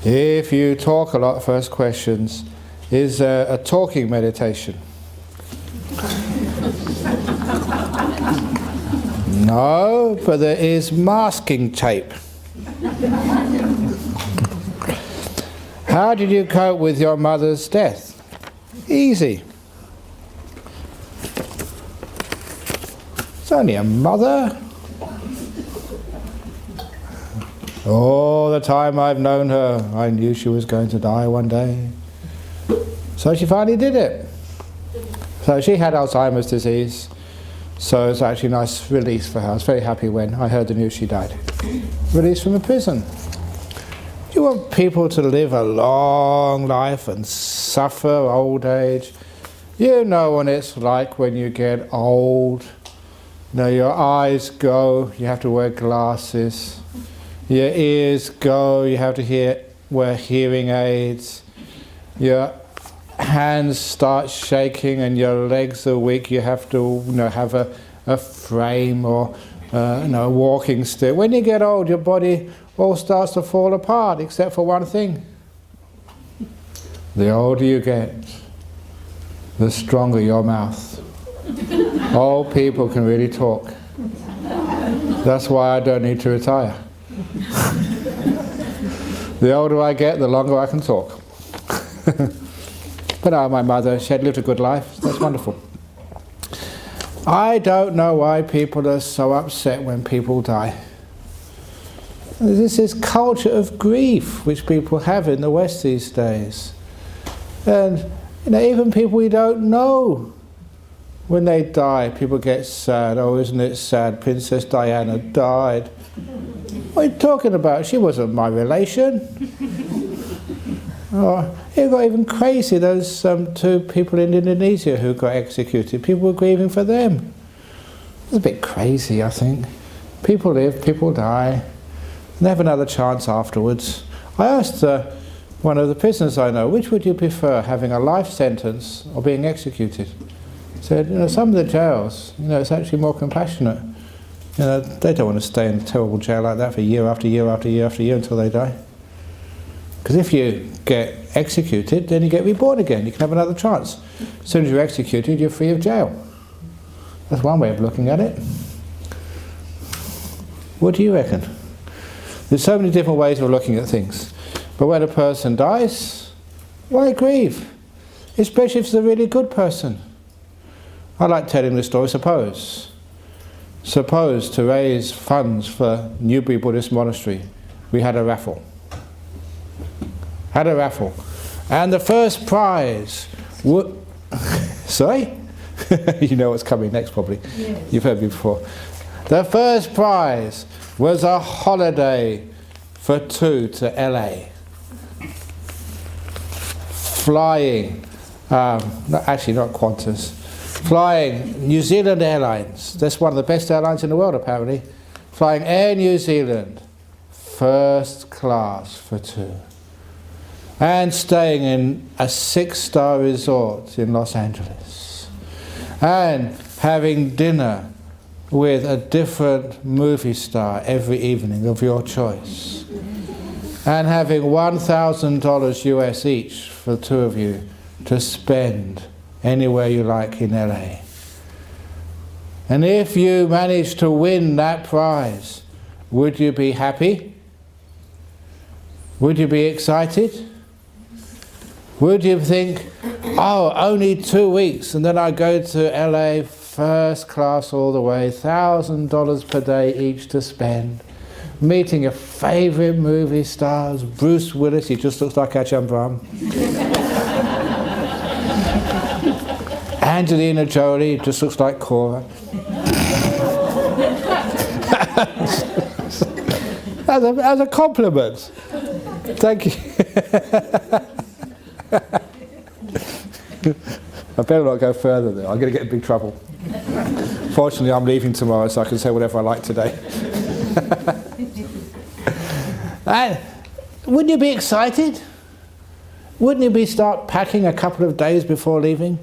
If you talk a lot, first questions, is a talking meditation? No, but there is masking tape. How did you cope with your mother's death? Easy. It's only a mother. All the time I've known her, I knew she was going to die one day. So she finally did it. So she had Alzheimer's disease. So it's actually a nice release for her. I was very happy when I heard the news she died. Released from a prison. Do you want people to live a long life and suffer old age? You know what it's like when you get old. You know, your eyes go, you have to wear glasses. Your ears go, you have to wear hearing aids. Your hands start shaking and your legs are weak. You have to have a frame or a walking stick. When you get old, your body all starts to fall apart except for one thing. The older you get, the stronger your mouth. Old people can really talk. That's why I don't need to retire. The older I get, the longer I can talk. But my mother, she had lived a good life. That's wonderful. I don't know why people are so upset when people die. There's this culture of grief which people have in the West these days. And even people we don't know, when they die, people get sad. Oh, isn't it sad? Princess Diana died. What are you talking about? She wasn't my relation. Oh, it got even crazy. Those two people in Indonesia who got executed, people were grieving for them. It's a bit crazy, I think. People live, people die, and they have another chance afterwards. I asked one of the prisoners I know, which would you prefer, having a life sentence or being executed? He said, some of the jails, it's actually more compassionate. They don't want to stay in a terrible jail like that for year after year after year after year until they die. Because if you get executed, then you get reborn again. You can have another chance. As soon as you're executed, you're free of jail. That's one way of looking at it. What do you reckon? There's so many different ways of looking at things. But when a person dies, why grieve? Especially if it's a really good person. I like telling the story. Suppose to raise funds for Newbury Buddhist Monastery, we had a raffle. And the first prize sorry? You know what's coming next probably. Yes. You've heard me before. The first prize was a holiday for two to LA. Flying, actually not Qantas, flying New Zealand Airlines. That's one of the best airlines in the world apparently. Flying Air New Zealand, first class for two. And staying in a 6-star resort in Los Angeles. And having dinner with a different movie star every evening of your choice. And having $1,000 US each for the two of you to spend anywhere you like in LA. And if you manage to win that prize, would you be happy? Would you be excited? Would you think, oh, only 2 weeks and then I go to LA first class all the way, $1,000 per day each to spend, meeting your favourite movie stars, Bruce Willis, he just looks like Ajahn Brahm. Angelina Jolie just looks like Cora. As a compliment. Thank you. I better not go further though, I'm going to get in big trouble. Fortunately I'm leaving tomorrow so I can say whatever I like today. And wouldn't you be excited? Wouldn't you start packing a couple of days before leaving?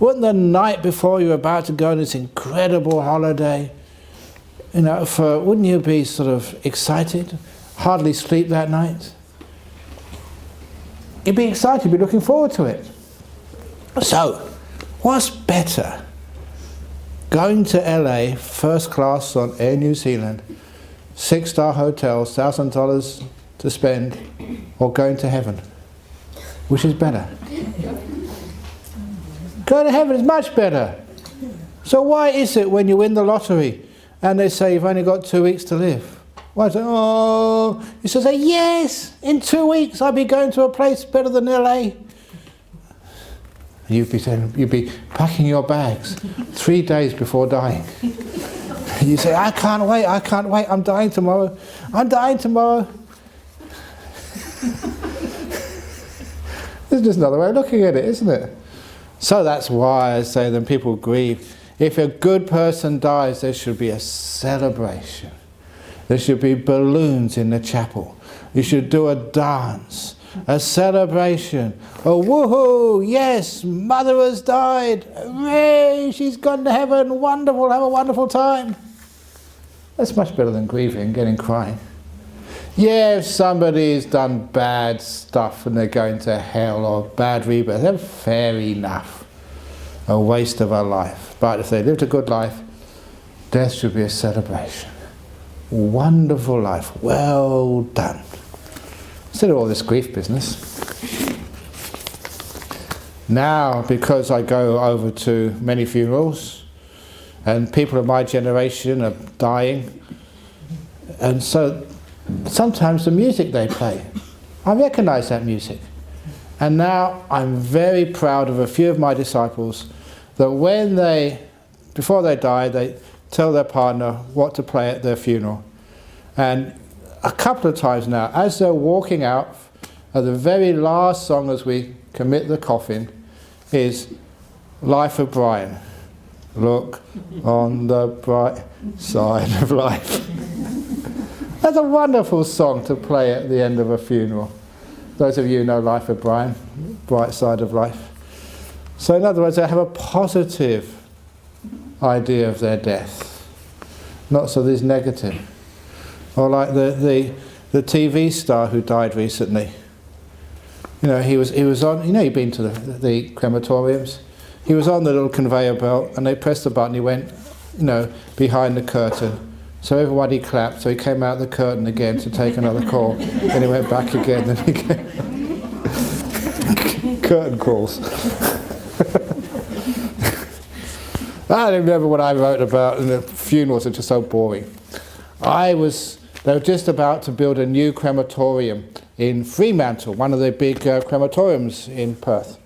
Wouldn't the night before you're about to go on this incredible holiday, wouldn't you be sort of excited? Hardly sleep that night? you'd be excited, you'd be looking forward to it. So, what's better? Going to LA, first class on Air New Zealand, 6-star hotels, $1,000 to spend, or going to heaven? Which is better? Going to heaven is much better. So why is it when you win the lottery and they say you've only got 2 weeks to live? Why say, oh, you should say, yes, in 2 weeks I'll be going to a place better than LA. You'd be packing your bags 3 days before dying. You say, I can't wait, I'm dying tomorrow. There's just another way of looking at it, isn't it? So that's why I say when people grieve, if a good person dies, there should be a celebration. There should be balloons in the chapel. You should do a dance, a celebration, a woohoo, yes, mother has died, hooray, she's gone to heaven, wonderful, have a wonderful time. That's much better than grieving, getting crying. Yeah, if somebody's done bad stuff and they're going to hell or bad rebirth, then fair enough. A waste of a life. But if they lived a good life, death should be a celebration. Wonderful life, well done. Instead of all this grief business. Now, because I go over to many funerals, and people of my generation are dying, and so sometimes the music they play, I recognise that music. And now I'm very proud of a few of my disciples that before they die, they tell their partner what to play at their funeral. And a couple of times now, as they're walking out, the very last song as we commit the coffin is Life of Brian. Look on the bright side of life. That's a wonderful song to play at the end of a funeral. Those of you who know Life of Brian, bright side of life. So in other words, they have a positive idea of their death, not so there's negative. Or like the TV star who died recently. You know, he was on, you know, you've been to the crematoriums. He was on the little conveyor belt and they pressed the button, he went, you know, behind the curtain. So everybody clapped, so he came out the curtain again to take another call. Then he went back again, then he came. Curtain calls. I remember what I wrote about, and the funerals are just so boring. They were just about to build a new crematorium in Fremantle, one of the big crematoriums in Perth.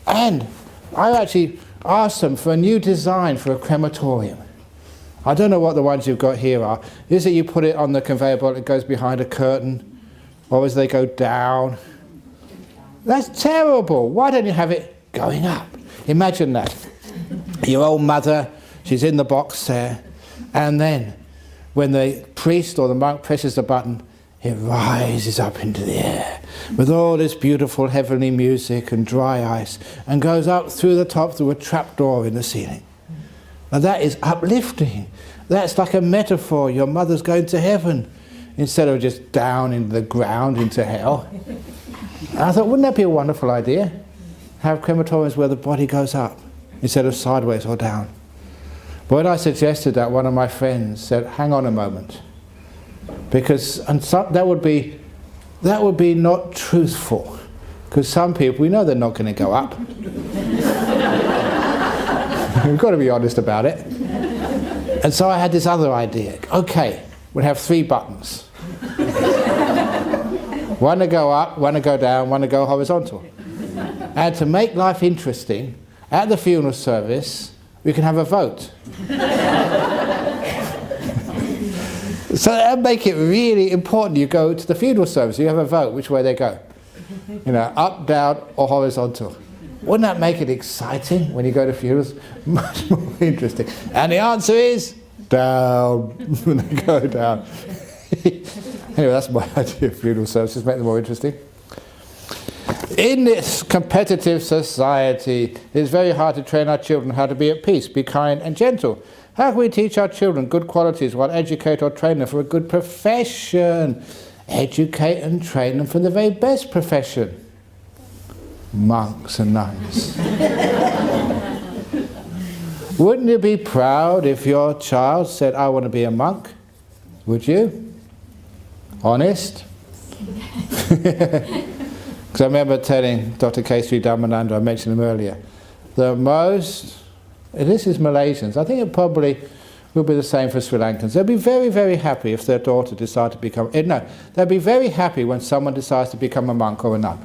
And I actually asked them for a new design for a crematorium. I don't know what the ones you've got here are. Is it you put it on the conveyor belt, it goes behind a curtain? Or is they go down? That's terrible. Why don't you have it going up? Imagine that. Your old mother, she's in the box there, and then when the priest or the monk presses the button, it rises up into the air with all this beautiful heavenly music and dry ice and goes up through the top through a trapdoor in the ceiling. Now that is uplifting. That's like a metaphor. Your mother's going to heaven instead of just down into the ground into hell. And I thought, wouldn't that be a wonderful idea? Have crematoriums where the body goes up instead of sideways or down. But when I suggested that, one of my friends said, hang on a moment. Because that would be not truthful. Because some people, we know they're not going to go up. We've got to be honest about it. And so I had this other idea. Okay, we'll have 3 buttons. One to go up, one to go down, one to go horizontal. And to make life interesting, at the funeral service, we can have a vote. So that'll make it really important. You go to the funeral service, you have a vote, which way they go. You know, up, down, or horizontal. Wouldn't that make it exciting when you go to funerals? Much more interesting. And the answer is down. When they go down. Anyway, that's my idea of funeral services, make them more interesting. In this competitive society, it's very hard to train our children how to be at peace, be kind and gentle. How can we teach our children good qualities while educate or train them for a good profession? Educate and train them for the very best profession. monks and nuns. Wouldn't you be proud if your child said, I want to be a monk? Would you? Honest? Because I remember telling Dr. K3 Dhammananda, I mentioned him earlier, this is Malaysians, I think it probably will be the same for Sri Lankans. They'll be very, very happy if their daughter decides to become, they'll be very happy when someone decides to become a monk or a nun,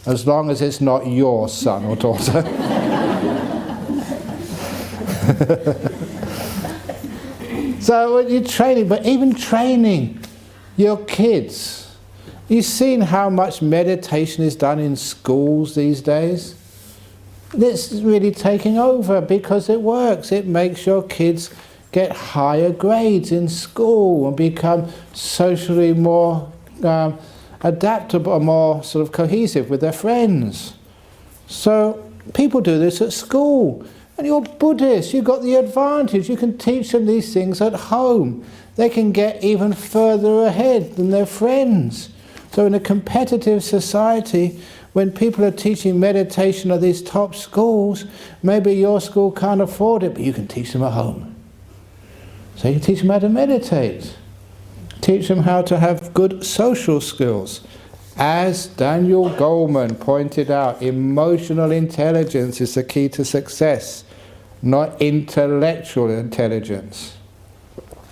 as long as it's not your son or daughter. So when you're training, but even training your kids, you've seen how much meditation is done in schools these days? It's really taking over because it works. It makes your kids get higher grades in school and become socially more adaptable, more sort of cohesive with their friends. So people do this at school. And you're Buddhist, you've got the advantage. You can teach them these things at home. They can get even further ahead than their friends. So in a competitive society, when people are teaching meditation at these top schools, maybe your school can't afford it, but you can teach them at home. So you can teach them how to meditate. Teach them how to have good social skills. As Daniel Goleman pointed out, emotional intelligence is the key to success, not intellectual intelligence.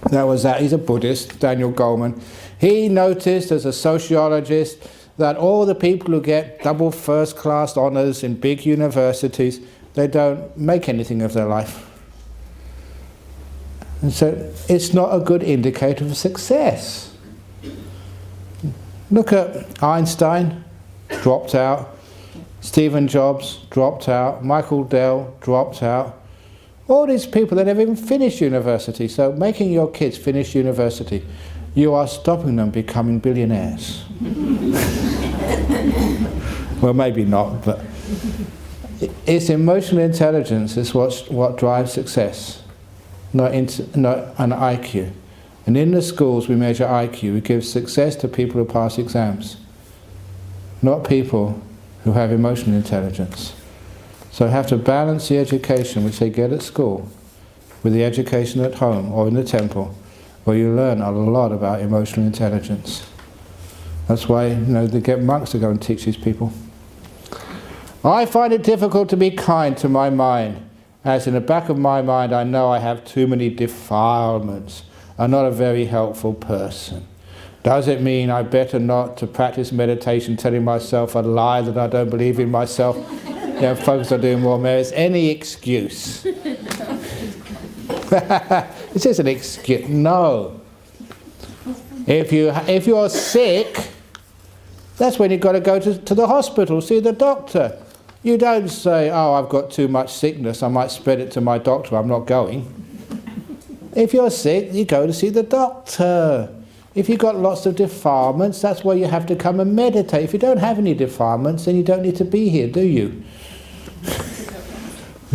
He's a Buddhist, Daniel Goleman. He noticed as a sociologist that all the people who get double first-class honours in big universities, they don't make anything of their life. And so it's not a good indicator of success. Look at Einstein, dropped out. Stephen Jobs, dropped out. Michael Dell, dropped out. All these people, they never even finished university. So making your kids finish university, you are stopping them becoming billionaires. Well, maybe not, but it's emotional intelligence is what drives success, not an IQ. And in the schools we measure IQ. We give success to people who pass exams, not people who have emotional intelligence. So I have to balance the education which they get at school with the education at home or in the temple, where you learn a lot about emotional intelligence. That's why they get monks to go and teach these people. I find it difficult to be kind to my mind, as in the back of my mind I know I have too many defilements. I'm not a very helpful person. Does it mean I better not to practice meditation, telling myself a lie that I don't believe in myself? Focus on doing more merits. Any excuse. It's just an excuse. No. If you're sick, that's when you've got to go to the hospital, see the doctor. You don't say, oh, I've got too much sickness, I might spread it to my doctor, I'm not going. If you're sick, you go to see the doctor. If you've got lots of defilements, that's why you have to come and meditate. If you don't have any defilements, then you don't need to be here, do you?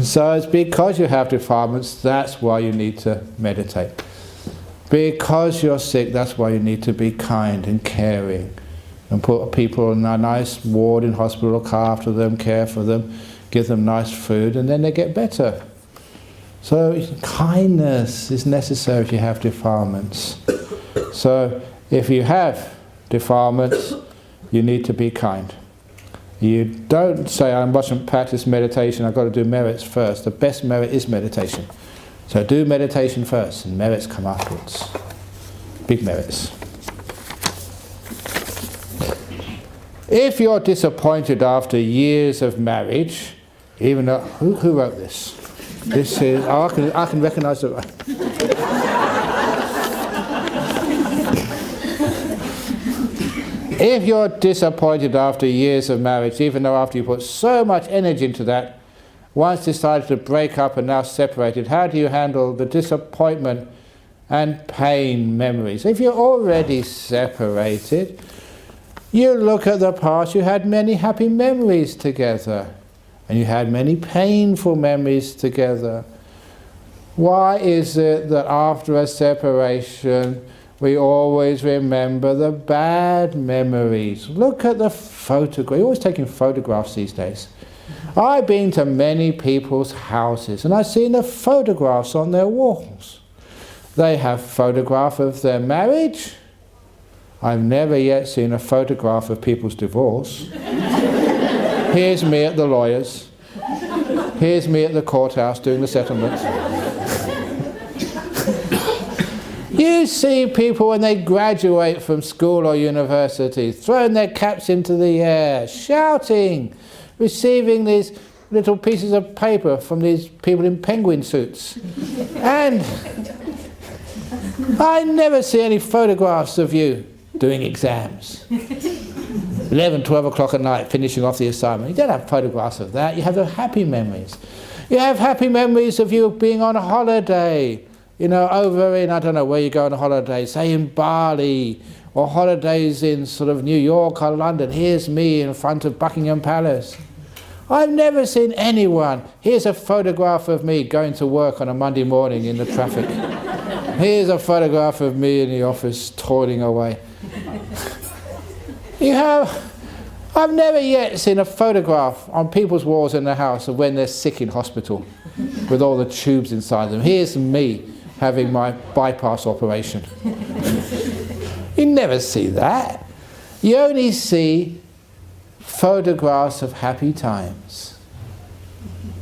So it's because you have defilements, that's why you need to meditate. Because you're sick, that's why you need to be kind and caring. And put people in a nice ward in hospital, look after them, care for them, give them nice food, and then they get better. So kindness is necessary if you have defilements. So if you have defilements, you need to be kind. You don't say, I mustn't practice meditation, I've got to do merits first. The best merit is meditation. So do meditation first, and merits come afterwards. Big merits. If you're disappointed after years of marriage, even though, who wrote this? This is, I can recognise the... If you're disappointed after years of marriage, even though after you put so much energy into that, once decided to break up and now separated, how do you handle the disappointment and pain memories? If you're already separated, you look at the past, you had many happy memories together, and you had many painful memories together. Why is it that after a separation, we always remember the bad memories. Look at the photograph. You're always taking photographs these days. I've been to many people's houses and I've seen the photographs on their walls. They have photograph of their marriage. I've never yet seen a photograph of people's divorce. Here's me at the lawyer's. Here's me at the courthouse doing the settlement. You see people when they graduate from school or university throwing their caps into the air, shouting, receiving these little pieces of paper from these people in penguin suits. And I never see any photographs of you doing exams. 11, 12 o'clock at night, finishing off the assignment. You don't have photographs of that. You have the happy memories. You have happy memories of you being on holiday, you know, over in, I don't know where you go on holiday, say in Bali, or holidays in sort of New York or London. Here's me in front of Buckingham Palace. I've never seen anyone. Here's a photograph of me going to work on a Monday morning in the traffic. Here's a photograph of me in the office toiling away. I've never yet seen a photograph on people's walls in the house of when they're sick in hospital with all the tubes inside them. Here's me having my bypass operation. You never see that. You only see photographs of happy times.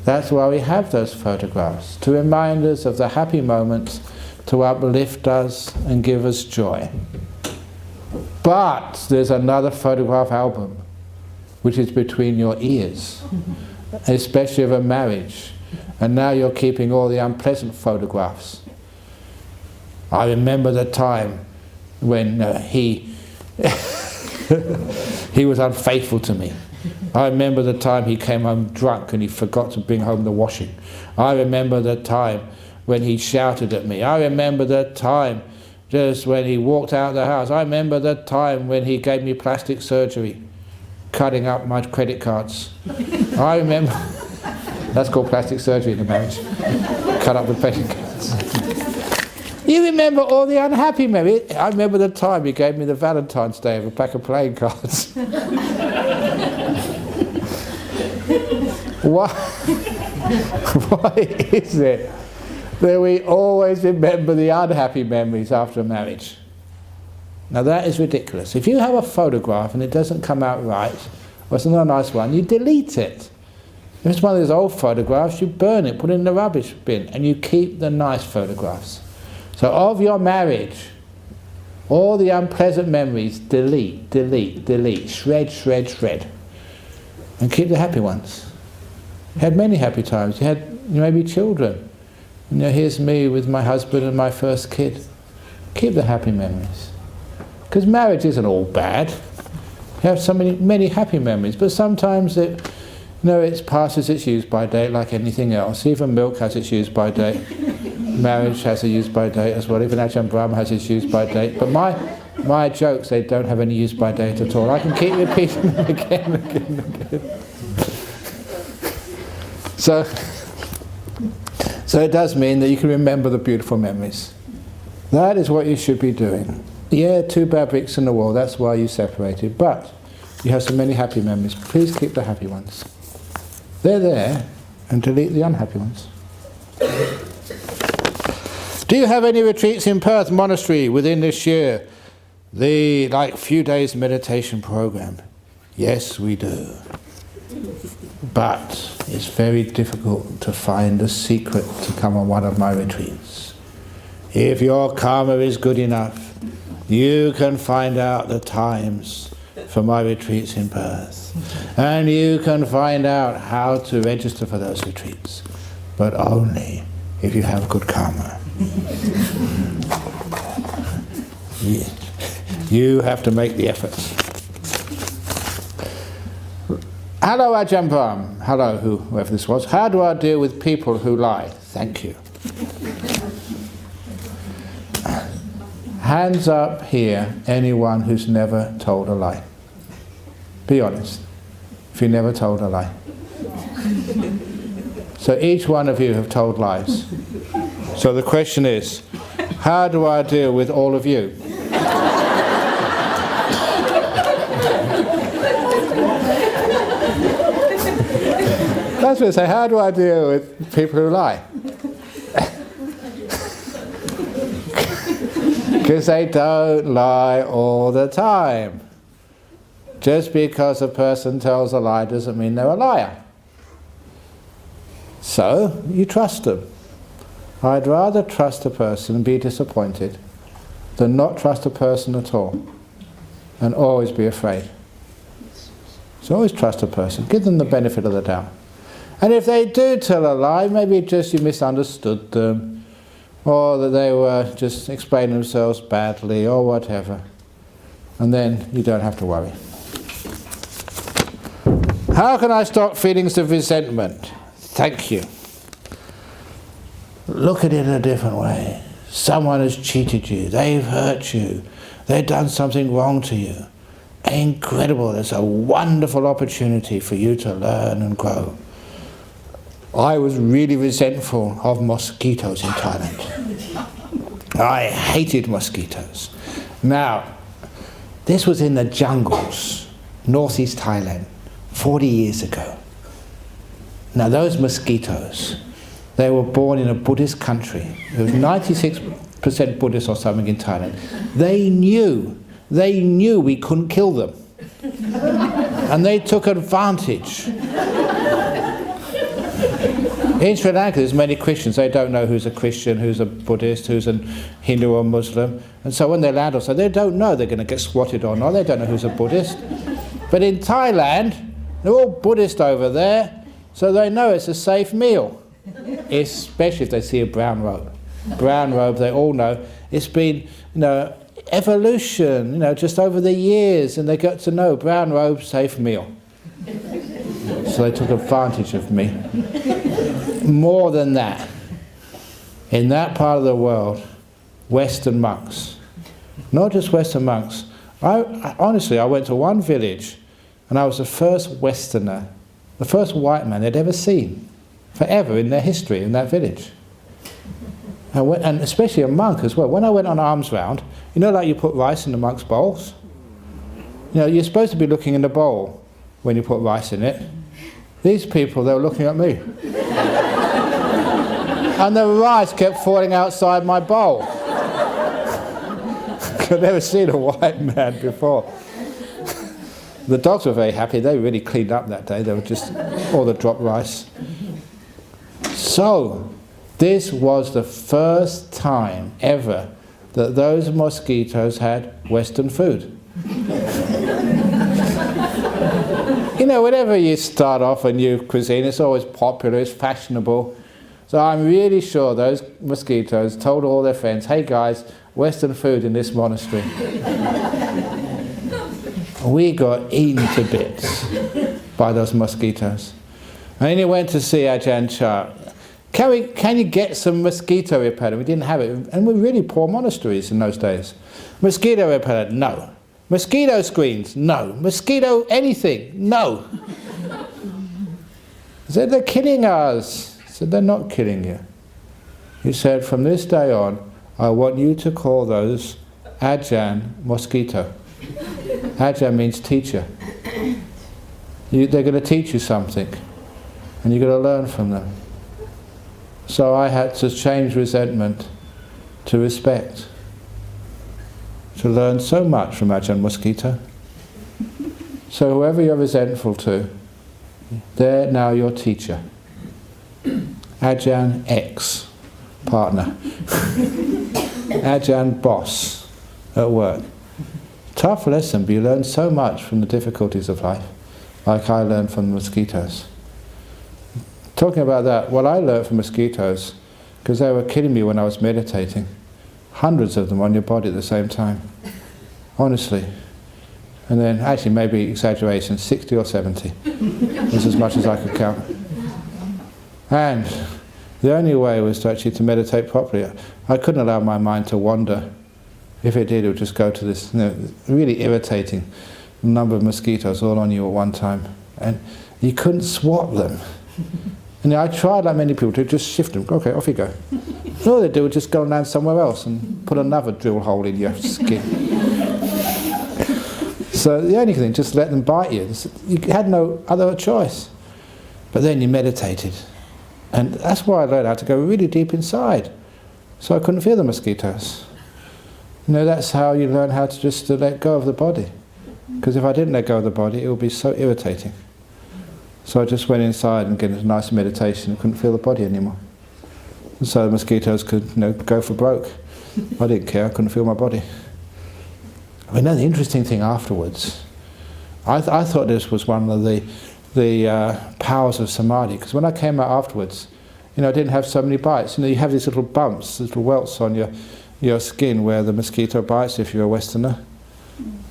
That's why we have those photographs, to remind us of the happy moments, to uplift us and give us joy. But there's another photograph album which is between your ears, especially of a marriage, and now you're keeping all the unpleasant photographs. I remember the time when he was unfaithful to me. I remember the time he came home drunk and he forgot to bring home the washing. I remember the time when he shouted at me. I remember the time just when he walked out of the house. I remember the time when he gave me plastic surgery, cutting up my credit cards. I remember, that's called plastic surgery in the marriage, cut up the credit cards. You remember all the unhappy memories. I remember the time he gave me the Valentine's Day of a pack of playing cards. Why is it that we always remember the unhappy memories after a marriage? Now that is ridiculous. If you have a photograph and it doesn't come out right, or it's not a nice one, you delete it. If it's one of those old photographs, you burn it, put it in the rubbish bin, and you keep the nice photographs. So of your marriage, all the unpleasant memories, delete, delete, delete, shred, shred, shred, and keep the happy ones. You had many happy times. You had maybe children. You know, here's me with my husband and my first kid. Keep the happy memories. Because marriage isn't all bad. You have so many happy memories, but sometimes it passes its use-by date like anything else. Even milk has its use-by date. Marriage has a use-by date as well. Even Ajahn Brahm has its use-by date. But my jokes, they don't have any use-by date at all. I can keep repeating them again and again and again. So it does mean that you can remember the beautiful memories. That is what you should be doing. Yeah, 2 bad bricks in the wall, that's why you separated. But you have so many happy memories. Please keep the happy ones. They're there, and delete the unhappy ones. Do you have any retreats in Perth Monastery within this year? The few days meditation program? Yes, we do. But it's very difficult to find a secret to come on one of my retreats. If your karma is good enough, you can find out the times for my retreats in Perth. And you can find out how to register for those retreats. But only if you have good karma. You have to make the effort. Hello Ajahn Brahm. Hello whoever this was. How do I deal with people who lie? Thank you. Hands up here, anyone who's never told a lie. Be honest, if you never told a lie. So each one of you have told lies. So the question is, how do I deal with all of you? That's what I say, how do I deal with people who lie? Because they don't lie all the time. Just because a person tells a lie doesn't mean they're a liar. So, you trust them. I'd rather trust a person and be disappointed than not trust a person at all and always be afraid. So always trust a person. Give them the benefit of the doubt. And if they do tell a lie, maybe just you misunderstood them, or that they were just explaining themselves badly, or whatever. And then you don't have to worry. How can I stop feelings of resentment? Thank you. Look at it in a different way. Someone has cheated you, they've hurt you, they've done something wrong to you. Incredible, it's a wonderful opportunity for you to learn and grow. I was really resentful of mosquitoes in Thailand. I hated mosquitoes. Now, this was in the jungles, northeast Thailand, 40 years ago. Now those mosquitoes, they were born in a Buddhist country. It was 96% Buddhist or something in Thailand. They knew we couldn't kill them. And they took advantage. In Sri Lanka there's many Christians, they don't know who's a Christian, who's a Buddhist, who's a Hindu or Muslim. And so when they land on, so they don't know they're going to get swatted or not, they don't know who's a Buddhist. But in Thailand, they're all Buddhist over there, so they know it's a safe meal. Especially if they see a brown robe. Brown robe, they all know. It's been, evolution, just over the years, and they got to know brown robe, safe meal. So they took advantage of me. More than that, in that part of the world, Western monks, not just Western monks, honestly, I went to one village and I was the first Westerner, the first white man they'd ever seen, forever in their history in that village. And especially a monk as well. When I went on alms round, like you put rice in the monks' bowls? You're supposed to be looking in the bowl when you put rice in it. These people, they were looking at me. And the rice kept falling outside my bowl. I'd never seen a white man before. The dogs were very happy. They really cleaned up that day. They were just all the dropped rice. So, this was the first time ever that those mosquitoes had Western food. Whenever you start off a new cuisine, it's always popular, it's fashionable. So I'm really sure those mosquitoes told all their friends, hey guys, Western food in this monastery. We got eaten to bits by those mosquitoes. And then he went to see Ajahn Chah. Can you get some mosquito repellent? We didn't have it, and we're really poor monasteries in those days. Mosquito repellent, no. Mosquito screens, no. Mosquito anything, no. He said, they're killing us. He said, they're not killing you. He said, from this day on, I want you to call those Ajahn Mosquito. Ajahn means teacher. They're going to teach you something, and you've got to learn from them. So I had to change resentment to respect, to learn so much from Ajahn Mosquito. So whoever you're resentful to, they're now your teacher. Ajahn X, partner. Ajahn boss at work. Tough lesson, but you learn so much from the difficulties of life, like I learned from the mosquitoes. Talking about that, what I learned from mosquitoes, because they were killing me when I was meditating, hundreds of them on your body at the same time, honestly. And then, actually maybe exaggeration, 60 or 70 was as much as I could count. And the only way was to meditate properly. I couldn't allow my mind to wander. If it did, it would just go to this really irritating number of mosquitoes all on you at one time. And you couldn't swat them. And I tried, like many people, to just shift them. Okay, off you go. All they do was just go and land somewhere else and put another drill hole in your skin. So the only thing, just let them bite you. You had no other choice. But then you meditated. And that's why I learned how to go really deep inside. So I couldn't feel the mosquitoes. You know, that's how you learn how to just to let go of the body. Because if I didn't let go of the body, it would be so irritating. So I just went inside and get a nice meditation and couldn't feel the body anymore. And so the mosquitoes could, you know, go for broke. I didn't care, I couldn't feel my body. I mean, the interesting thing afterwards, I thought this was one of the powers of samadhi, because when I came out afterwards, you know, I didn't have so many bites. You know, you have these little bumps, little welts on your skin where the mosquito bites if you're a Westerner.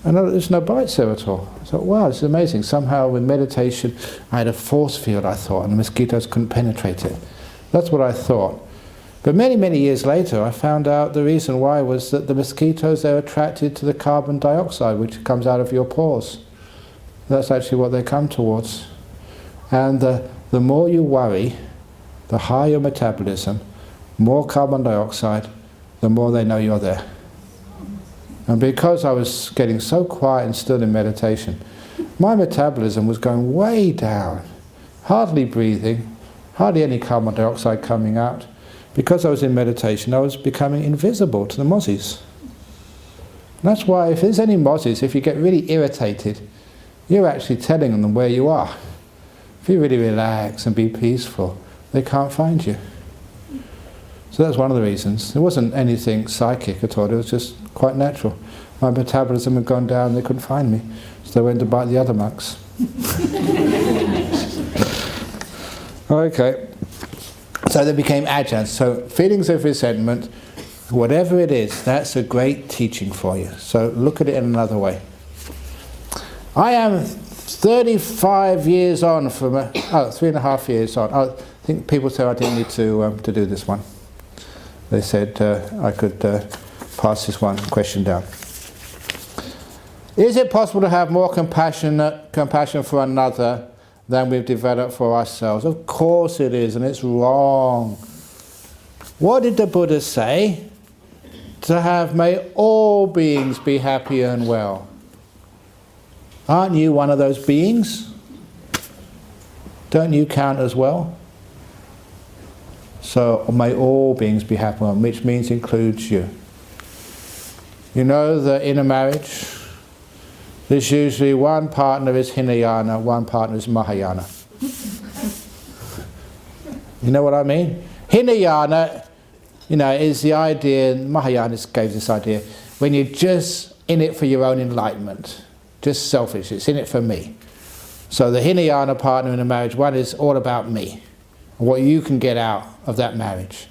And there's no bites there at all. I thought, wow, this is amazing. Somehow with meditation, I had a force field, I thought, and the mosquitoes couldn't penetrate it. That's what I thought. But many, many years later, I found out the reason why was that the mosquitoes, they're attracted to the carbon dioxide which comes out of your pores. That's actually what they come towards. And the more you worry, the higher your metabolism, more carbon dioxide, the more they know you're there. And because I was getting so quiet and still in meditation, my metabolism was going way down, hardly breathing, hardly any carbon dioxide coming out. Because I was in meditation, I was becoming invisible to the mozzies. And that's why if there's any mozzies, if you get really irritated, you're actually telling them where you are. If you really relax and be peaceful, they can't find you. So that's one of the reasons. There wasn't anything psychic at all, it was just quite natural. My metabolism had gone down, they couldn't find me, so they went to bite the other monks. Okay, so they became ajahns. So feelings of resentment, whatever it is, that's a great teaching for you. So look at it in another way. I am 35 years on from 3.5 years on. I think people said I didn't need to do this one. They said I could pass this one question down. Is it possible to have more compassion for another than we've developed for ourselves? Of course it is, and it's wrong. What did the Buddha say? To have, may all beings be happy and well. Aren't you one of those beings? Don't you count as well? So may all beings be happy, which means includes you. You know that in a marriage, there's usually one partner is Hinayana, one partner is Mahayana. You know what I mean? Hinayana, you know, is the idea, Mahayana gave this idea, when you're just in it for your own enlightenment, just selfish, it's in it for me. So the Hinayana partner in a marriage, one is all about me, and what you can get out of that marriage.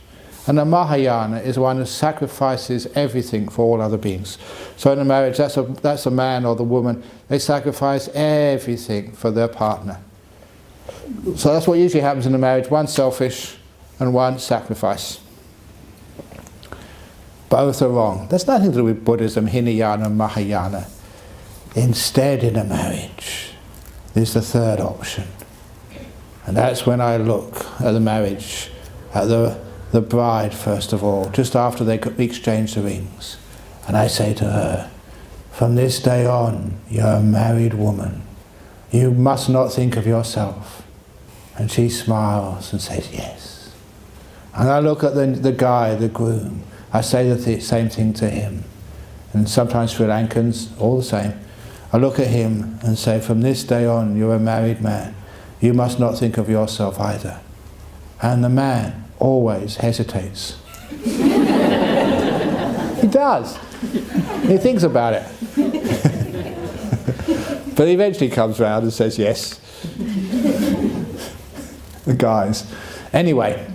And the Mahayana is one who sacrifices everything for all other beings. So in a marriage, that's a man or the woman, they sacrifice everything for their partner. So that's what usually happens in a marriage, one selfish and one sacrifice. Both are wrong. There's nothing to do with Buddhism, Hinayana and Mahayana. Instead, in a marriage, there's the third option. And that's when I look at the marriage, at the bride first of all, just after they exchange the rings. And I say to her, from this day on, you're a married woman. You must not think of yourself. And she smiles and says, yes. And I look at the guy, the groom, I say the same thing to him. And sometimes Sri Lankans, all the same. I look at him and say, from this day on, you're a married man. You must not think of yourself either. And the man always hesitates. He does. He thinks about it. But he eventually comes round and says yes. The guys. Anyway,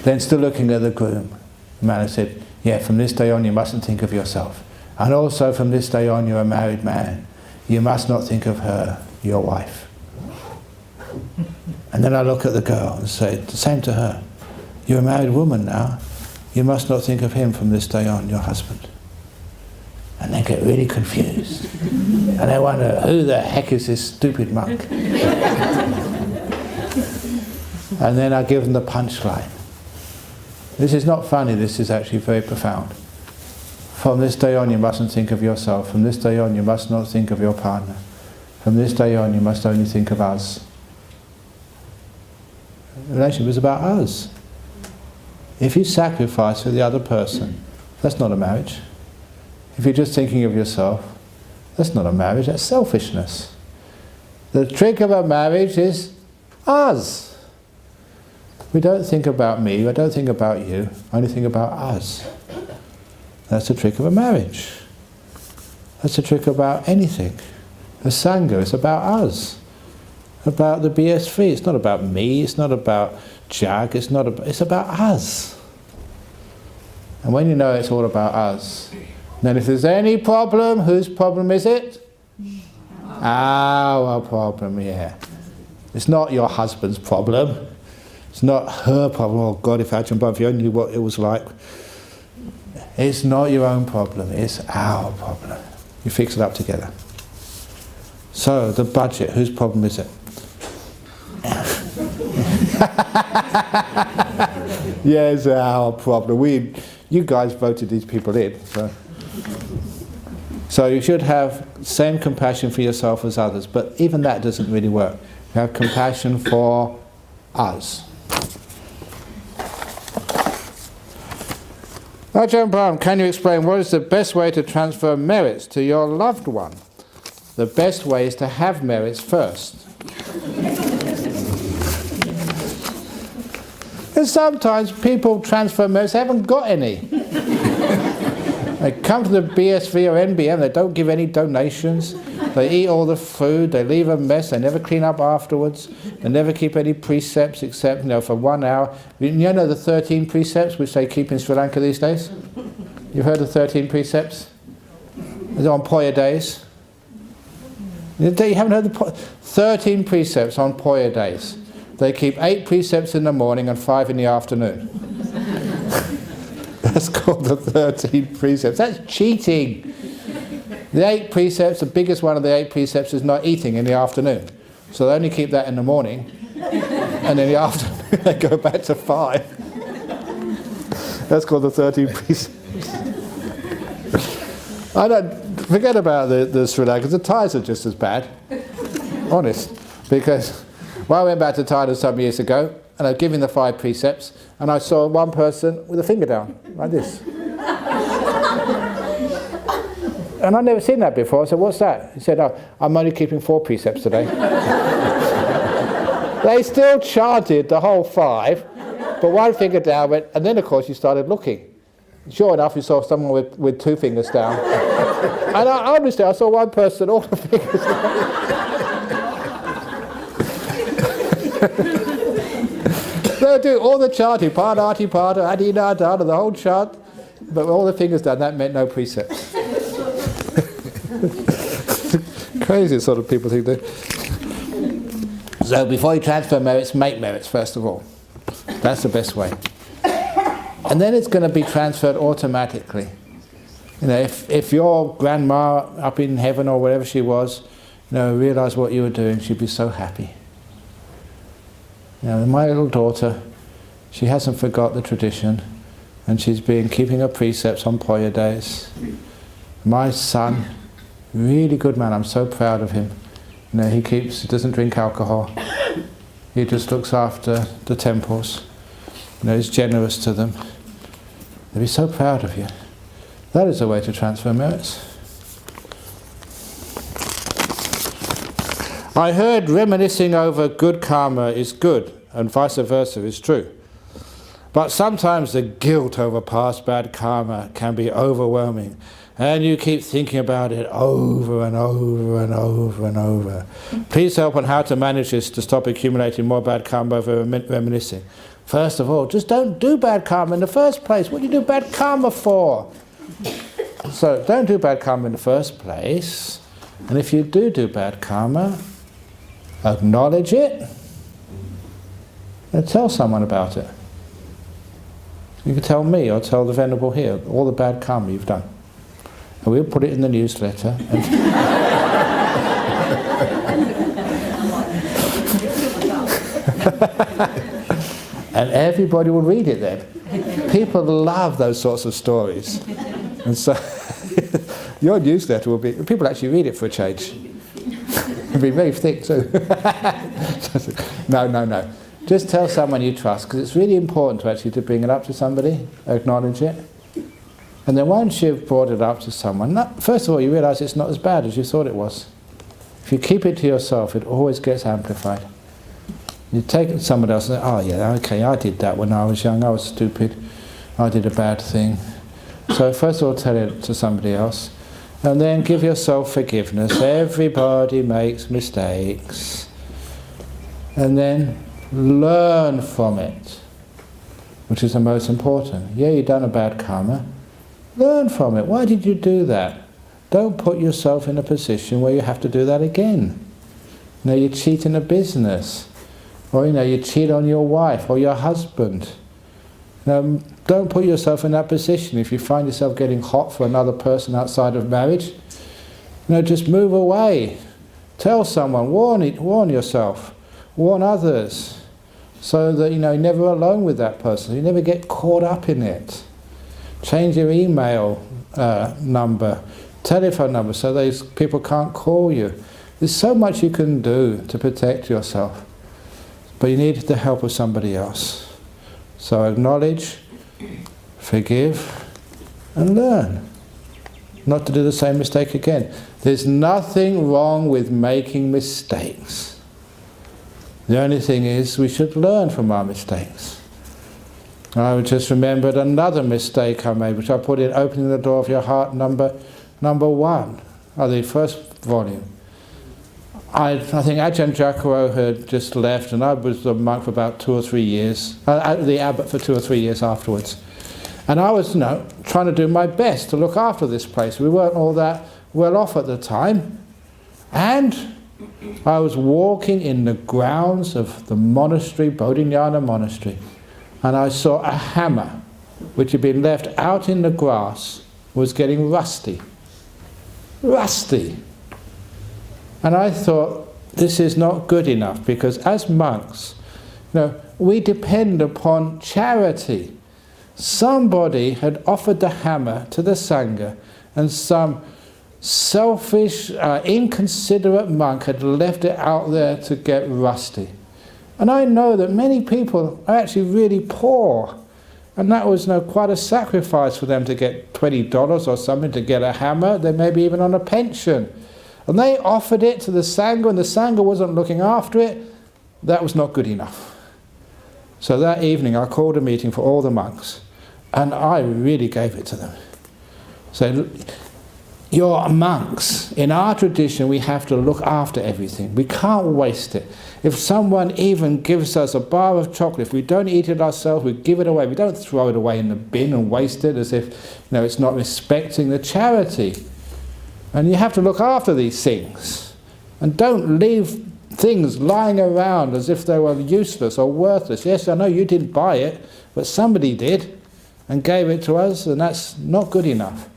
then still looking at the groom, the man said, yeah, from this day on you mustn't think of yourself. And also from this day on you're a married man. You must not think of her, your wife. And then I look at the girl and say the same to her. You're a married woman now. You must not think of him from this day on, your husband. And they get really confused. And they wonder, who the heck is this stupid monk? And then I give them the punchline. This is not funny, this is actually very profound. From this day on you mustn't think of yourself. From this day on you must not think of your partner. From this day on you must only think of us. The relationship is about us. If you sacrifice for the other person, that's not a marriage. If you're just thinking of yourself, that's not a marriage, that's selfishness. The trick of a marriage is us. We don't think about me, I don't think about you, I only think about us. That's the trick of a marriage. That's the trick about anything. The Sangha is about us. About the BS3, it's not about me, it's not about Jag, it's about us. And when you know it's all about us, then if there's any problem, whose problem is it? Our problem, yeah. It's not your husband's problem. It's not her problem. Oh God, if Ajahn Brahm, if you only knew what it was like. It's not your own problem, it's our problem. You fix it up together. So, the budget, whose problem is it? Yeah, it's our problem. You guys voted these people in. So you should have same compassion for yourself as others, but even that doesn't really work. You have compassion for us. Ajahn Brahm, can you explain what is the best way to transfer merits to your loved one? The best way is to have merits first. And sometimes people transfer merits, they haven't got any. They come to the BSV or NBM, they don't give any donations, they eat all the food, they leave a mess, they never clean up afterwards, they never keep any precepts except, for 1 hour. You know the 13 precepts which they keep in Sri Lanka these days? You've heard of 13 precepts? It's on Poya days. You haven't heard the 13 precepts on Poya days. They keep 8 precepts in the morning and 5 in the afternoon. That's called the 13 precepts. That's cheating. The 8 precepts, the biggest one of the 8 precepts is not eating in the afternoon. So they only keep that in the morning, and in the afternoon they go back to 5. That's called the 13 precepts. Forget about the Sri Lankans, the Thais are just as bad. Honest. Because I went back to Thailand some years ago, and I was giving the 5 precepts, and I saw one person with a finger down, like this. And I'd never seen that before. I said, what's that? He said, oh, I'm only keeping 4 precepts today. They still chanted the whole 5, but one finger down went, and then of course you started looking. Sure enough, you saw someone with 2 fingers down. And honestly, I saw one person, all the fingers down. They'll do all the chanting, Padati Pada, Adina Dana, the whole chant, but all the fingers down, that meant no precepts. Crazy sort of people think that. So before you transfer merits, make merits first of all. That's the best way. And then it's going to be transferred automatically. If your grandma up in heaven or wherever she was, realised what you were doing, she'd be so happy. My little daughter, she hasn't forgot the tradition, and she's been keeping her precepts on Poya days. My son, really good man, I'm so proud of him. He doesn't drink alcohol. He just looks after the temples. He's generous to them. They'll be so proud of you. That is a way to transfer merits. I heard reminiscing over good karma is good, and vice versa is true. But sometimes the guilt over past bad karma can be overwhelming, and you keep thinking about it over and over and over and over. Please help on how to manage this to stop accumulating more bad karma over reminiscing. First of all, just don't do bad karma in the first place. What do you do bad karma for? So don't do bad karma in the first place. And if you do bad karma, acknowledge it and tell someone about it. You can tell me or tell the Venerable here all the bad karma you've done. And we'll put it in the newsletter. And everybody will read it then. People love those sorts of stories. And so your newsletter will be, people actually read it for a change. It'll be very thick too. No. Just tell someone you trust, because it's really important to bring it up to somebody, acknowledge it. And then once you've brought it up to someone, first of all you realise it's not as bad as you thought it was. If you keep it to yourself, it always gets amplified. You take it to someone else and say, oh yeah, okay, I did that when I was young, I was stupid, I did a bad thing. So first of all tell it to somebody else, and then give yourself forgiveness. Everybody makes mistakes. And then learn from it, which is the most important. Yeah, you've done a bad karma. Learn from it. Why did you do that? Don't put yourself in a position where you have to do that again. You know, you cheat in a business, or you cheat on your wife or your husband. Don't put yourself in that position. If you find yourself getting hot for another person outside of marriage, just move away. Tell someone, warn yourself, warn others, so that you're never alone with that person. You never get caught up in it. Change your email number, telephone number, so those people can't call you. There's so much you can do to protect yourself, but you need the help of somebody else. So acknowledge, forgive, and learn not to do the same mistake again. There's nothing wrong with making mistakes. The only thing is we should learn from our mistakes. I just remembered another mistake I made, which I put in Opening the Door of Your Heart, number 1, the first volume. I think Ajahn Brahm had just left, and I was the monk for about 2 or 3 years, the abbot for 2 or 3 years afterwards. And I was trying to do my best to look after this place. We weren't all that well off at the time. And I was walking in the grounds of the monastery, Bodhinyana monastery, and I saw a hammer which had been left out in the grass, was getting rusty. Rusty! And I thought, this is not good enough, because as monks, we depend upon charity. Somebody had offered the hammer to the Sangha, and some selfish, inconsiderate monk had left it out there to get rusty. And I know that many people are actually really poor, and that was quite a sacrifice for them to get $20 or something to get a hammer. They may be even on a pension. And they offered it to the Sangha, and the Sangha wasn't looking after it. That was not good enough. So that evening I called a meeting for all the monks, and I really gave it to them. So, you're monks. In our tradition we have to look after everything. We can't waste it. If someone even gives us a bar of chocolate, if we don't eat it ourselves, we give it away. We don't throw it away in the bin and waste it as if it's not respecting the charity. And you have to look after these things. And don't leave things lying around as if they were useless or worthless. Yes, I know you didn't buy it, but somebody did and gave it to us, and that's not good enough.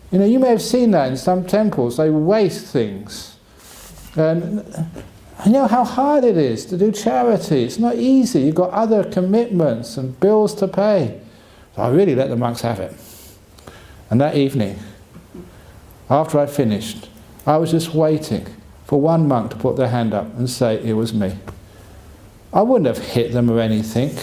You may have seen that in some temples. They waste things. And you know how hard it is to do charity. It's not easy. You've got other commitments and bills to pay. So I really let the monks have it. And that evening, after I finished, I was just waiting for one monk to put their hand up and say it was me. I wouldn't have hit them or anything,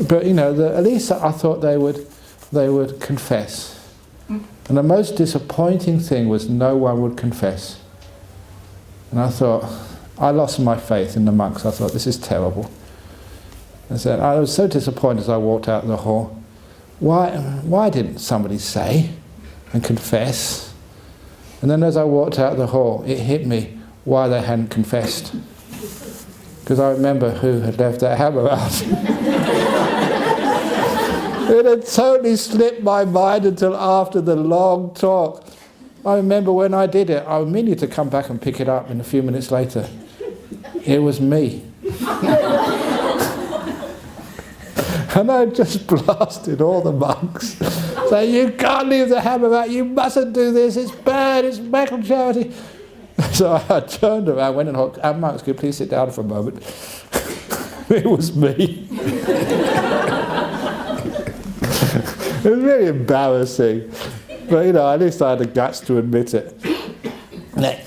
but at least I thought they would confess. And the most disappointing thing was no one would confess. And I thought, I lost my faith in the monks. I thought, this is terrible. I was so disappointed as I walked out the hall. Why didn't somebody say and confess? And then as I walked out the hall, it hit me why they hadn't confessed. Because I remember who had left that hammer out. It had totally slipped my mind until after the long talk. I remember when I did it, I needed to come back and pick it up, and a few minutes later, it was me. And I just blasted all the monks, saying, you can't leave the hammer out, you mustn't do this, it's bad, it's medical charity. So I turned around, went and hooked, monks, could you please sit down for a moment? It was me. It was really embarrassing, but at least I had the guts to admit it.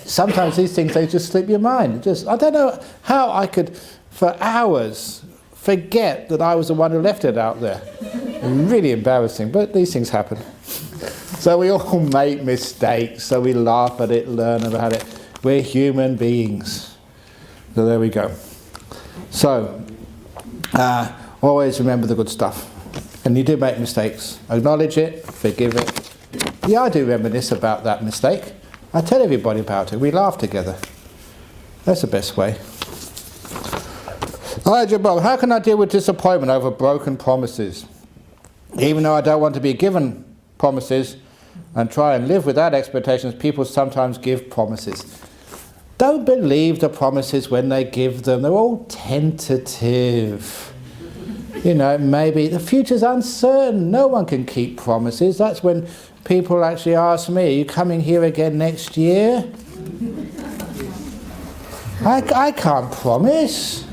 Sometimes these things, they just slip your mind. I don't know how I could for hours, forget that I was the one who left it out there. Really embarrassing, but these things happen. So we all make mistakes, so we laugh at it, learn about it. We're human beings. So there we go. So, always remember the good stuff. And you do make mistakes. Acknowledge it, forgive it. Yeah, I do reminisce about that mistake. I tell everybody about it. We laugh together. That's the best way. Ajahn Brahm, how can I deal with disappointment over broken promises? Even though I don't want to be given promises and try and live without expectations, people sometimes give promises. Don't believe the promises when they give them. They're all tentative. You know, maybe the future's uncertain. No one can keep promises. That's when people actually ask me, are you coming here again next year? I can't promise.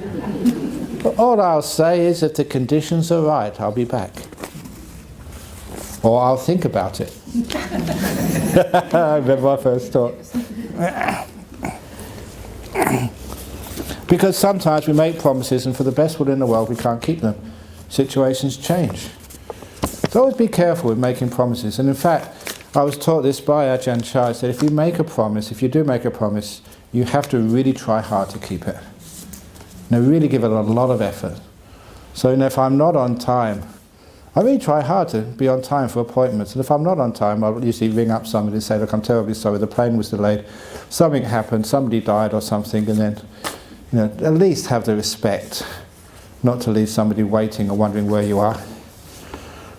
But all I'll say is if the conditions are right, I'll be back. Or I'll think about it. I remember my first thought. Because sometimes we make promises and for the best will in the world we can't keep them. Situations change. So always be careful with making promises. And in fact, I was taught this by Ajahn Chah. He said if you make a promise, if you do make a promise, you have to really try hard to keep it. Now really give it a lot of effort. So if I'm not on time, I really try hard to be on time for appointments. And if I'm not on time, I'll usually ring up somebody and say, look, I'm terribly sorry, the plane was delayed, something happened, somebody died or something, and then at least have the respect not to leave somebody waiting or wondering where you are.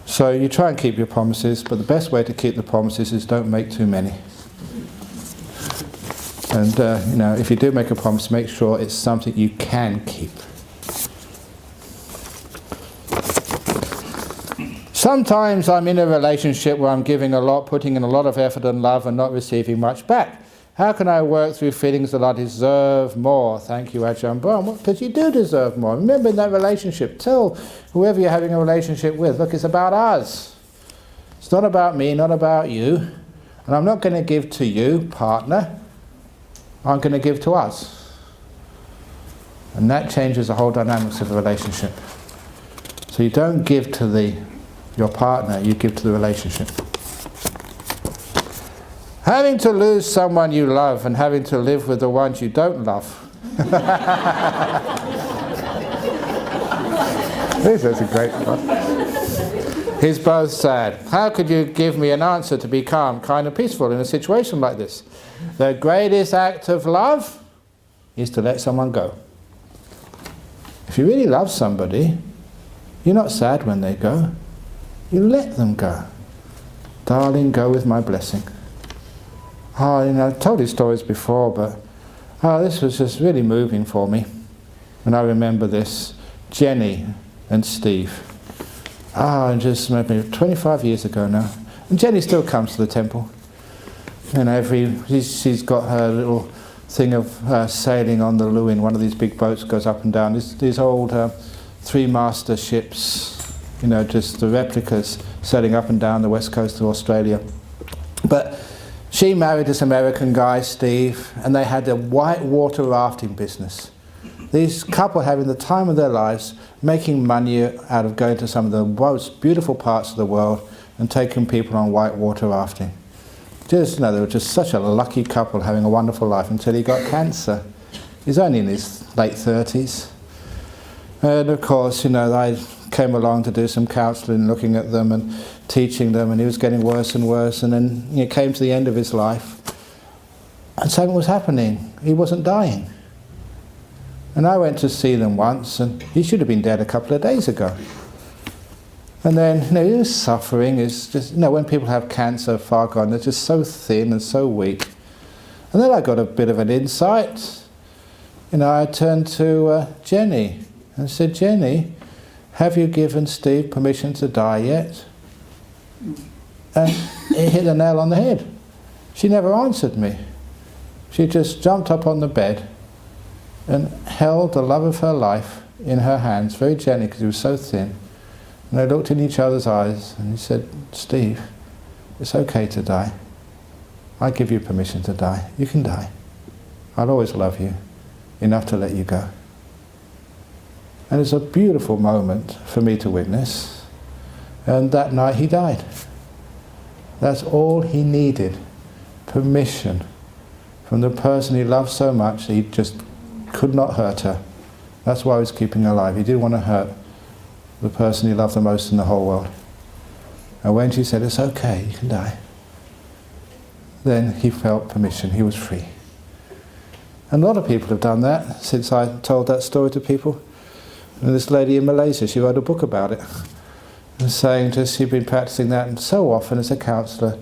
So you try and keep your promises, but the best way to keep the promises is don't make too many. And if you do make a promise, make sure it's something you can keep. Sometimes I'm in a relationship where I'm giving a lot, putting in a lot of effort and love and not receiving much back. How can I work through feelings that I deserve more? Thank you, Ajahn Brahm. Because you do deserve more. Remember in that relationship, tell whoever you're having a relationship with, look, it's about us. It's not about me, not about you. And I'm not going to give to you, partner. I'm going to give to us. And that changes the whole dynamics of the relationship. So you don't give to your partner, you give to the relationship. Having to lose someone you love and having to live with the ones you don't love. This is a great one. He's both sad. How could you give me an answer to be calm, kind and peaceful in a situation like this? The greatest act of love is to let someone go. If you really love somebody, you're not sad when they go. You let them go. Darling, go with my blessing. I've told these stories before, but this was just really moving for me. And I remember this, Jenny and Steve. Just maybe 25 years ago now. And Jenny still comes to the temple. And she's got her little thing of sailing on the Lewin, one of these big boats goes up and down. These old three-master ships, just the replicas sailing up and down the west coast of Australia. But she married this American guy, Steve, and they had a whitewater rafting business. These couple having the time of their lives, making money out of going to some of the most beautiful parts of the world and taking people on whitewater rafting. They were just such a lucky couple having a wonderful life until he got cancer. He's only in his late 30s. And of course, I came along to do some counselling, looking at them and teaching them, and he was getting worse and worse, and then he came to the end of his life and something was happening. He wasn't dying. And I went to see them once, and he should have been dead a couple of days ago. And then, he was suffering. It's just, when people have cancer far gone, they're just so thin and so weak. And then I got a bit of an insight. I turned to Jenny and said, Jenny, have you given Steve permission to die yet? And it hit the nail on the head. She never answered me. She just jumped up on the bed and held the love of her life in her hands, very gently because he was so thin. And they looked in each other's eyes and he said, Steve, it's okay to die. I give you permission to die. You can die. I'll always love you enough to let you go. And it's a beautiful moment for me to witness. And that night he died. That's all he needed. Permission from the person he loved so much that he just could not hurt her. That's why he was keeping her alive. He didn't want to hurt the person he loved the most in the whole world. And when she said, it's okay, you can die, then he felt permission, he was free. And a lot of people have done that since I told that story to people. And this lady in Malaysia, she wrote a book about it, and saying just she'd been practicing that, and so often as a counsellor,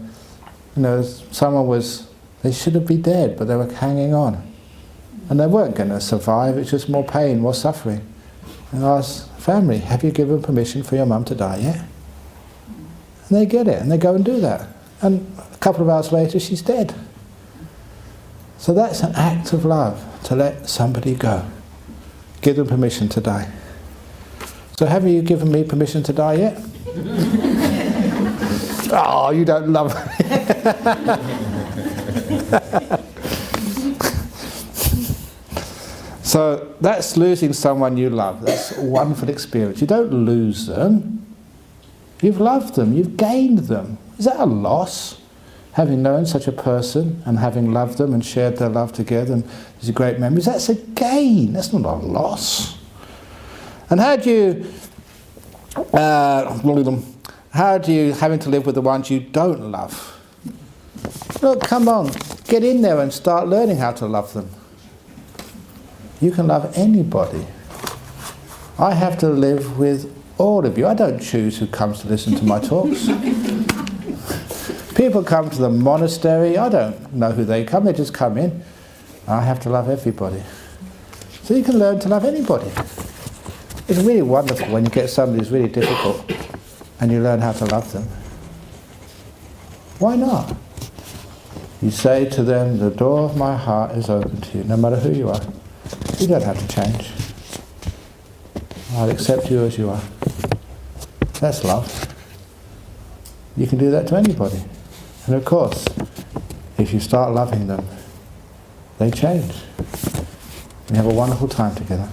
you know, someone was, they should have been dead, but they were hanging on. And they weren't going to survive, it's just more pain, more suffering. And I asked, family, have you given permission for your mum to die yet? And they get it, and they go and do that. And a couple of hours later, she's dead. So that's an act of love, to let somebody go. Give them permission to die. So have you given me permission to die yet? Oh, you don't love me. So that's losing someone you love. That's a wonderful experience. You don't lose them. You've loved them. You've gained them. Is that a loss? Having known such a person and having loved them and shared their love together, and there's a great memories, that's a gain. That's not a loss. And how do you, having to live with the ones you don't love? Look, come on, get in there and start learning how to love them. You can love anybody. I have to live with all of you. I don't choose who comes to listen to my talks. People come to the monastery, I don't know who they come, they just come in. I have to love everybody. So you can learn to love anybody. It's really wonderful when you get somebody who's really difficult and you learn how to love them. Why not? You say to them, the door of my heart is open to you, no matter who you are. You don't have to change. I'll accept you as you are. That's love. You can do that to anybody. And of course, if you start loving them, they change. You have a wonderful time together.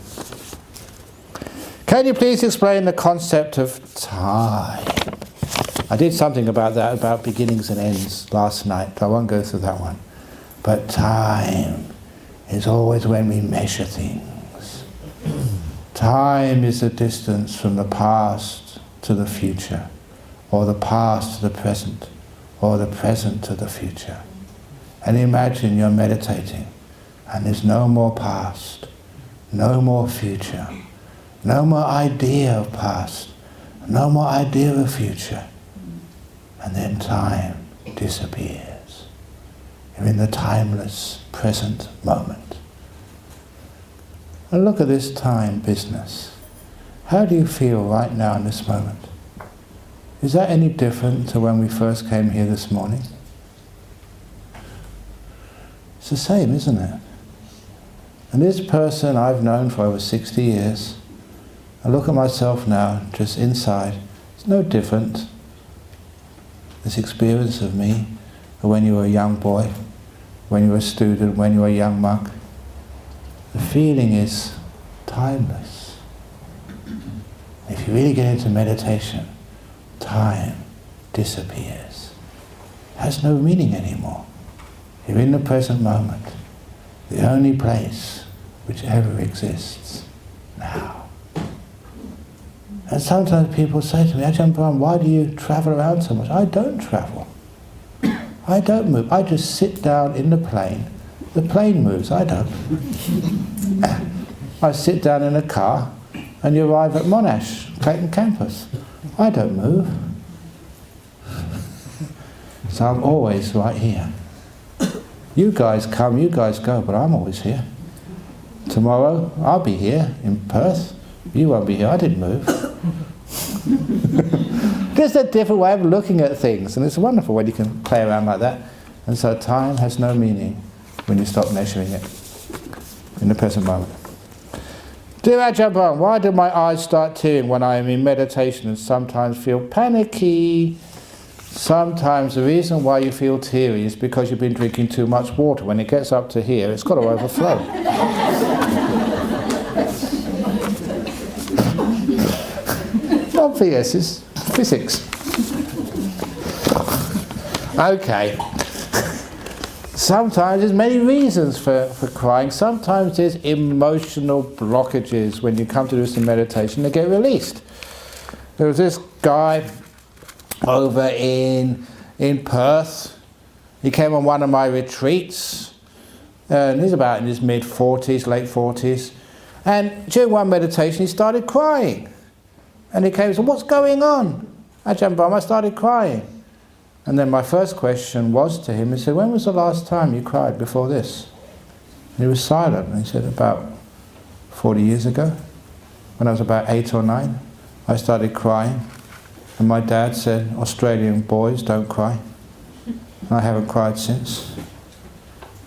Can you please explain the concept of time? I did something about that, about beginnings and ends last night. I won't go through that one. But time is always when we measure things. Time is the distance from the past to the future, or the past to the present, or the present to the future. And imagine you're meditating, and there's no more past, no more future, no more idea of past, no more idea of future. And then time disappears. You're in the timeless present moment. And look at this time business. How do you feel right now in this moment? Is that any different to when we first came here this morning? It's the same, isn't it? And this person I've known for over 60 years, I look at myself now, just inside, it's no different. This experience of me, when you were a young boy, when you were a student, when you were a young monk, the feeling is timeless. If you really get into meditation, time disappears. It has no meaning anymore. You're in the present moment, the only place which ever exists, now. And sometimes people say to me, Ajahn Brahm, why do you travel around so much? I don't travel. I don't move. I just sit down in the plane moves, I don't. I sit down in a car and you arrive at Monash, Clayton campus. I don't move. So I'm always right here. You guys come, you guys go, but I'm always here. Tomorrow I'll be here in Perth. You won't be here. I didn't move. Just a different way of looking at things, and it's wonderful when you can play around like that. And so time has no meaning when you stop measuring it in the present moment. Dear Ajahn Brahm, why do my eyes start tearing when I am in meditation and sometimes feel panicky? Sometimes the reason why you feel teary is because you've been drinking too much water. When it gets up to here, it's got to overflow. obvious, it's physics. Okay. Sometimes there's many reasons for crying. Sometimes there's emotional blockages. When you come to do some meditation, they get released. There was this guy over in Perth. He came on one of my retreats, and he's about in his mid-40s, late 40s. And during one meditation, he started crying. And he came and said, "What's going on?" Ajahn Brahm, I started crying. And then my first question was to him, he said, "When was the last time you cried before this?" And he was silent. And he said, "About 40 years ago, when I was about 8 or 9, I started crying. And my dad said, 'Australian boys don't cry.' And I haven't cried since."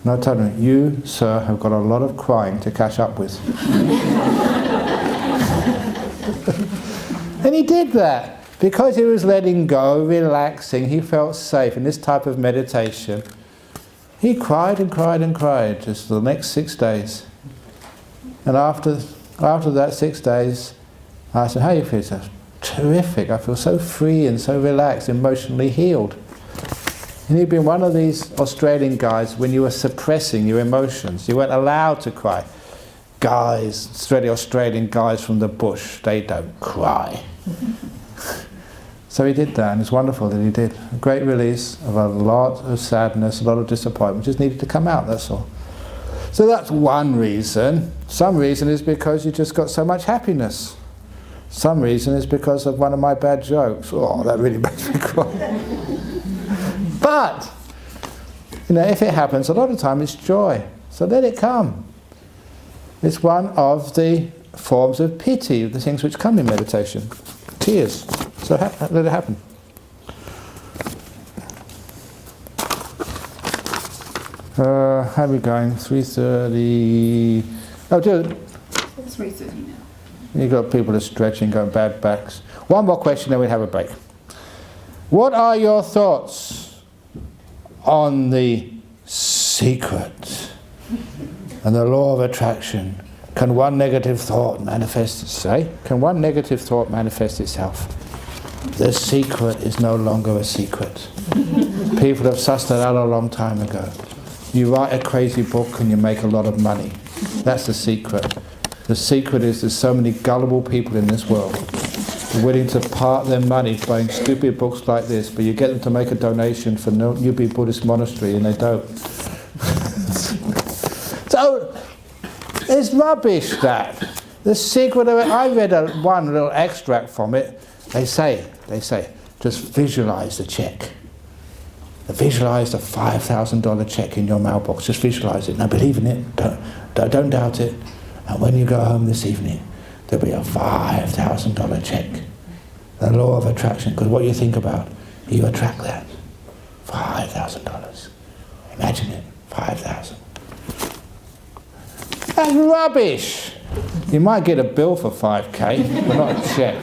And I told him, "You, sir, have got a lot of crying to catch up with." And he did that. Because he was letting go, relaxing, he felt safe in this type of meditation. He cried and cried and cried just for the next 6 days. And after that 6 days, I said, "How do you feel?" He said, "Terrific, I feel so free and so relaxed, emotionally healed." And he'd been one of these Australian guys when you were suppressing your emotions. You weren't allowed to cry. Guys, Australian guys from the bush, they don't cry. So he did that, and it's wonderful that he did. A great release of a lot of sadness, a lot of disappointment, just needed to come out, that's all. So that's one reason. Some reason is because you just got so much happiness. Some reason is because of one of my bad jokes. Oh, that really makes me cry. But, if it happens, a lot of the time it's joy. So let it come. It's one of the forms of pity, the things which come in meditation. Tears. So let it happen. How are we going? 3:30. Oh, do it. It's 3:30 now. You've got people that are stretching, going bad backs. One more question, then we have a break. What are your thoughts on the secret and the law of attraction? Can one negative thought manifest itself? Can one negative thought manifest itself? The secret is no longer a secret. People have sussed that out a long time ago. You write a crazy book and you make a lot of money. That's the secret. The secret is there's so many gullible people in this world willing to part their money buying stupid books like this, but you get them to make a donation for Newbie Buddhist Monastery and they don't. So, it's rubbish that. The secret of it, I read one little extract from it. They say, just visualize the check. Visualize the $5,000 check in your mailbox. Just visualize it. Now believe in it. Don't doubt it. And when you go home this evening, there'll be a $5,000 check. The law of attraction. Because what you think about, you attract that. $5,000. Imagine it. 5,000. That's rubbish. You might get a bill for 5k, but not a check.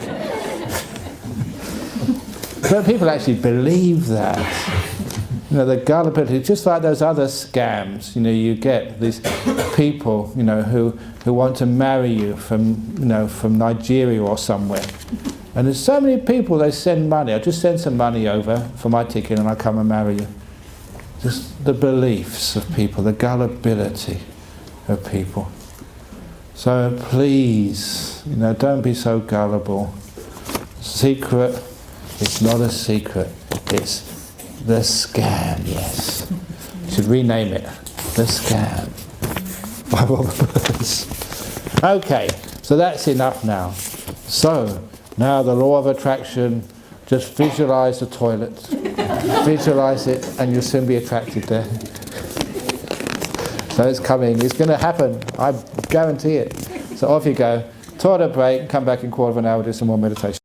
But people actually believe that. The gullibility, just like those other scams. You get these people, who want to marry you from Nigeria or somewhere. And there's so many people, they send money. I'll just send some money over for my ticket and I'll come and marry you. Just the beliefs of people, the gullibility of people. So please, don't be so gullible. Secret, it's not a secret. It's the scam, yes. You should rename it. The scam. By Robert Burns. Okay, so that's enough now. So, now the law of attraction, just visualize the toilet. Visualize it and you'll soon be attracted there. So it's coming, it's going to happen, I guarantee it. So off you go. Toilet break, come back in a quarter of an hour, do some more meditation.